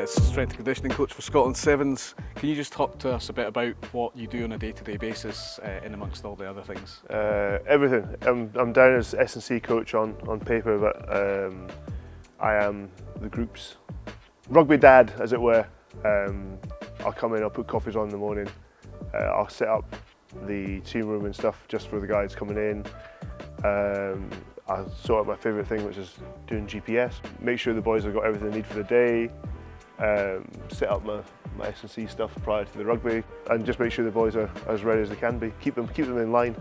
strength and conditioning coach for Scotland Sevens. Can you just talk to us a bit about what you do on a day-to-day basis in amongst all the other things? Everything. I'm down as S&C coach on paper, but I am the group's Rugby Dad, as it were. I'll come in, I'll put coffees on in the morning, I'll set up the team room and stuff just for the guys coming in. I'll sort out my favourite thing, which is doing GPS, make sure the boys have got everything they need for the day, set up my S&C stuff prior to the rugby, and just make sure the boys are as ready as they can be, keep them in line.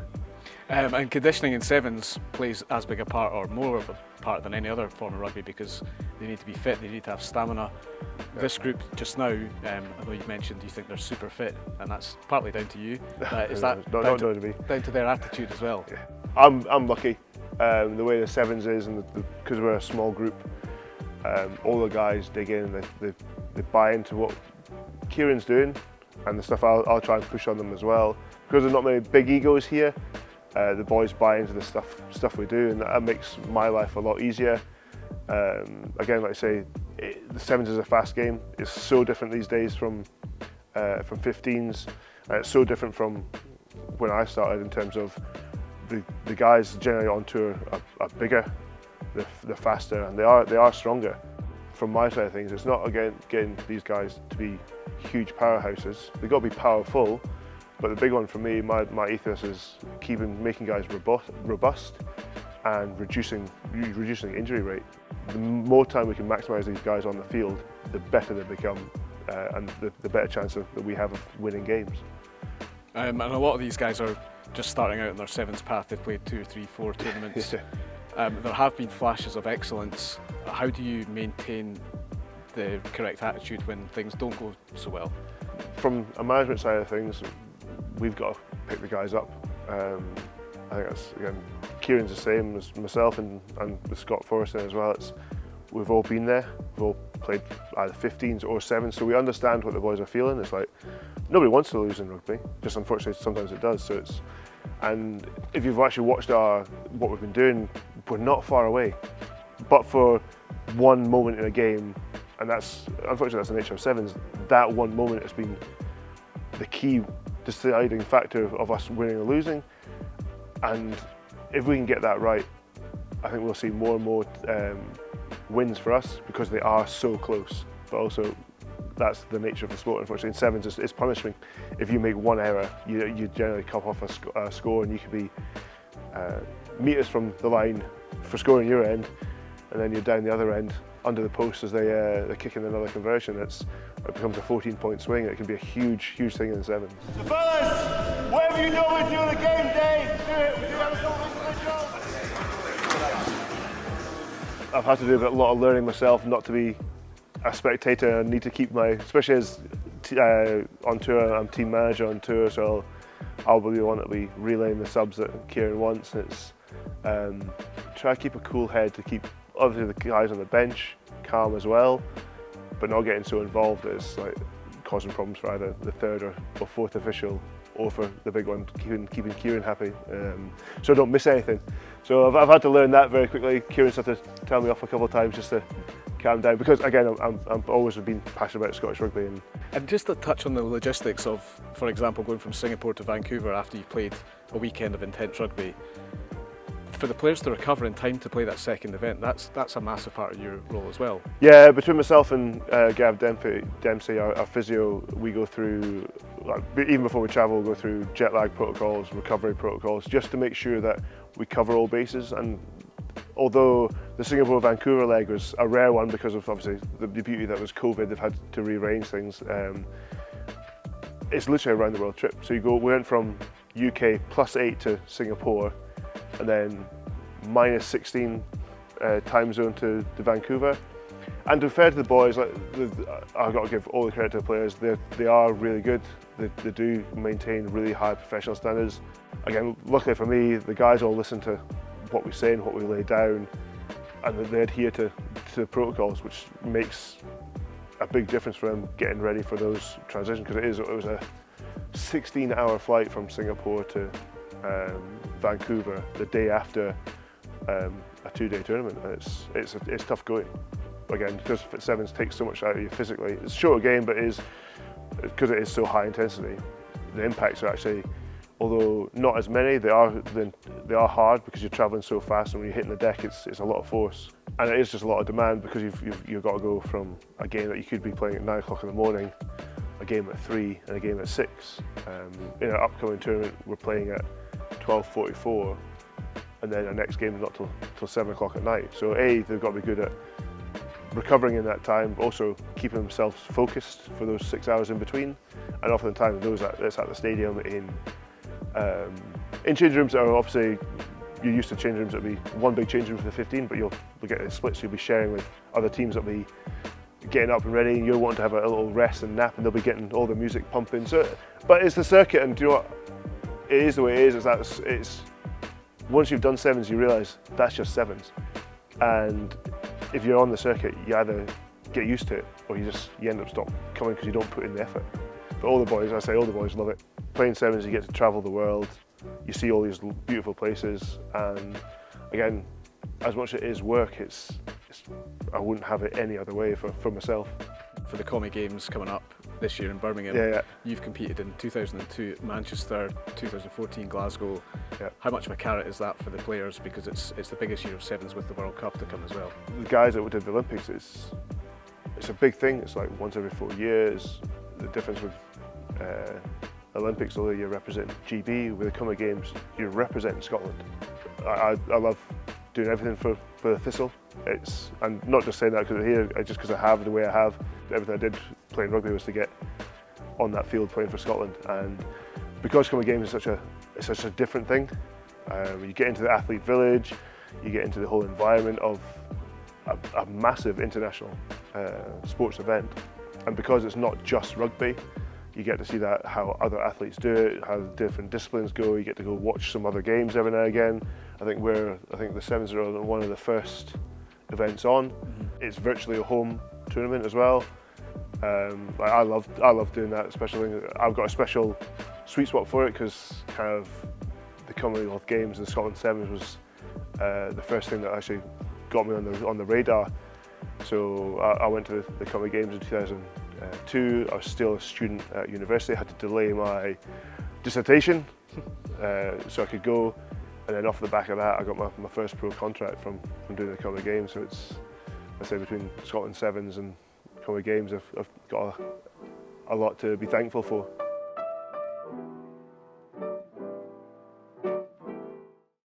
And conditioning in sevens plays as big a part, or more of a part, than any other form of rugby, because they need to be fit, they need to have stamina. This group just now, I know you've mentioned you think they're super fit, and that's partly down to you. Is that down to their attitude as well? Yeah. I'm lucky. The way the sevens is, and because we're a small group, all the guys dig in, they buy into what Kieran's doing, and the stuff I'll try and push on them as well. Because there's not many big egos here, the boys buy into the stuff we do, and that makes my life a lot easier. Again, like I say, the sevens is a fast game. It's so different these days from 15s, and it's so different from when I started in terms of the guys generally on tour are bigger, they're faster, and they are stronger. From my side of things, it's not again getting these guys to be huge powerhouses. They've got to be powerful, but the big one for me, my ethos is making guys robust and reducing injury rate. The more time we can maximise these guys on the field, the better they become, and the better chance that we have of winning games. And a lot of these guys are just starting out on their sevens path. They've played 2, 3, 4 tournaments. There have been flashes of excellence. How do you maintain the correct attitude when things don't go so well? From a management side of things, we've got to pick the guys up. I think that's, again, Kieran's the same as myself and with Scott Forreston as well. We've all been there. We've all played either 15s or 7s, so we understand what the boys are feeling. It's like, nobody wants to lose in rugby, just unfortunately sometimes it does. And if you've actually watched what we've been doing, we're not far away. But for one moment in a game, and unfortunately that's the nature of sevens, that one moment has been the key deciding factor of us winning or losing. And if we can get that right, I think we'll see more and more wins for us, because they are so close. But also, that's the nature of the sport. Unfortunately, in sevens, it's punishment. If you make one error, you generally come off a score, and you could be metres from the line for scoring your end, and then you're down the other end under the post as they're kicking another conversion. It becomes a 14-point swing. It can be a huge thing in the sevens. So fellas, whatever you normally do on a game day, do it. We do have a control. I've had to do a lot of learning myself, not to be a spectator. I need to keep especially as on tour, I'm team manager on tour, so I'll be the one that'll be relaying the subs that Kieran wants. And it's try to keep a cool head, to keep obviously the guys on the bench calm as well, but not getting so involved that it's like causing problems for either the third or fourth official, or for the big one, keeping Kieran happy, so I don't miss anything. So I've had to learn that very quickly. Kieran's had to tell me off a couple of times just to calm down, because again, I've always been passionate about Scottish rugby. And just to touch on the logistics of, for example, going from Singapore to Vancouver after you've played a weekend of intense rugby, for the players to recover in time to play that second event, that's a massive part of your role as well. Yeah, between myself and Gav Dempsey, our physio, we go through, even before we travel, we'll go through jet lag protocols, recovery protocols, just to make sure that we cover all bases. And although the Singapore-Vancouver leg was a rare one because of obviously the beauty that was COVID, they've had to rearrange things. It's literally a round the world trip. So we went from UK +8 to Singapore, and then -16 time zone to Vancouver. And to be fair to the boys, I've got to give all the credit to the players. They are really good. They do maintain really high professional standards. Again, luckily for me, the guys all listen to what we say and what we lay down, and they adhere to the protocols, which makes a big difference for them getting ready for those transitions, because it was a 16-hour flight from Singapore to Vancouver the day after a 2-day tournament. It's tough going. again, because sevens takes so much out of you physically. It's a shorter game, but because it is so high intensity, the impacts are actually, although not as many, they are hard because you're travelling so fast, and when you're hitting the deck, it's a lot of force, and it is just a lot of demand because you've got to go from a game that you could be playing at 9 o'clock in the morning, a game at 3, and a game at 6. In our upcoming tournament, we're playing at 12:44, and then our next game is not till 7 o'clock at night. So they've got to be good at recovering in that time, but also keeping themselves focused for those 6 hours in between. And often the time, that's at the stadium in change rooms that are obviously, you're used to change rooms that will be one big change room for the 15, but you'll get a split, so you'll be sharing with other teams that will be getting up and ready, and you'll want to have a little rest and nap, and they'll be getting all the music pumping. So, but it's the circuit, and do you know what? It is the way it is. It's once you've done sevens, you realise that's just sevens, and if you're on the circuit, you either get used to it or you end up stop coming because you don't put in the effort. But all the boys love it. Playing sevens, you get to travel the world, you see all these beautiful places, and again, as much as it is work, I wouldn't have it any other way for myself. For the Commie Games coming up this year in Birmingham, you've competed in 2002 at Manchester, 2014 Glasgow. Yeah. How much of a carrot is that for the players, because it's the biggest year of sevens with the World Cup to come as well? The guys that did the Olympics, it's a big thing. It's like once every 4 years. The difference with Olympics, although you're representing GB, with the Commie Games, you're representing Scotland. I love doing everything for the Thistle. I'm not just saying that because I'm here, just because I have the way I have. Everything I did playing rugby was to get on that field playing for Scotland, and because Commie Games is such a different thing. You get into the athlete village, you get into the whole environment of a massive international sports event, and because it's not just rugby, you get to see how other athletes do it, how different disciplines go. You get to go watch some other games every now and again. I think the sevens are one of the first events on. It's virtually a home tournament as well. I love doing that. Especially, I've got a special sweet spot for it because kind of the Commonwealth Games and the Scotland Sevens was the first thing that actually got me on the radar. So I went to the Commie Games in 2002. I was still a student at university. I had to delay my dissertation so I could go, and then off the back of that I got my first pro contract from doing the Commie Games. So it's, I say, between Scotland Sevens and Commie Games, I've got a lot to be thankful for.